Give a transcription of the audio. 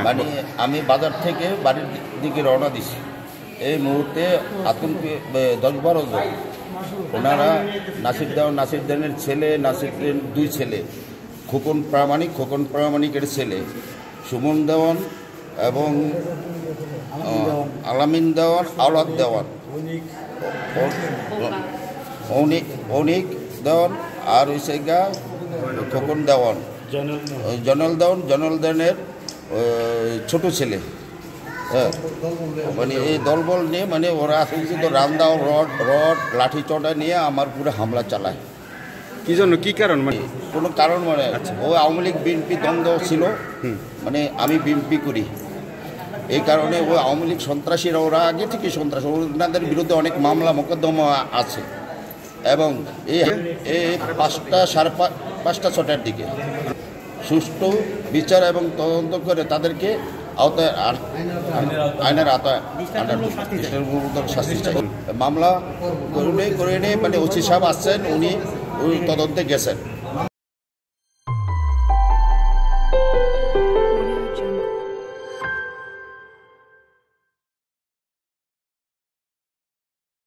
মানে আমি বাজার থেকে বাড়ির দিকে রওনা দিছি। এই মুহূর্তে আতঙ্কে 10-12 জন, ওনারা নাসির দেওয়ানের ছেলে, নাসিরের 2 ছেলে, খোকন প্রামাণিকের ছেলে, সুমন দেওয়ান এবং আলামিন দেওয়ান, আওলাদ দেওয়ান, অনিক দেওয়ান, আর হইছে গা খোকন দেওয়ান, জনল দেওয়ানের ছোট ছেলে। মানে এই দলবল নিয়ে মানে ওরা কিন্তু রামদাও রড লাঠি চড়া নিয়ে আমার পুরো হামলা চালায়। কি জন্য, কি কারণ? মানে কোনো কারণ মানে ও আওয়ামী লীগ বিএনপি দ্বন্দ্ব ছিল, মানে আমি বিএনপি করি, এই কারণে ও আওয়ামী লীগ সন্ত্রাসীরা, ওরা আগে থেকে সন্ত্রাসী, ওনাদের বিরুদ্ধে অনেক মামলা মোকদ্দমা আছে। এবং এই 5টা-6টার দিকে সুষ্ঠু বিচার এবং তদন্ত করে তাদেরকে আইনের আওতায় শাস্তি চাই। মামলা করে নিয়ে মানে ওসি সাহেব আসছেন, উনি তদন্তে গেছেন।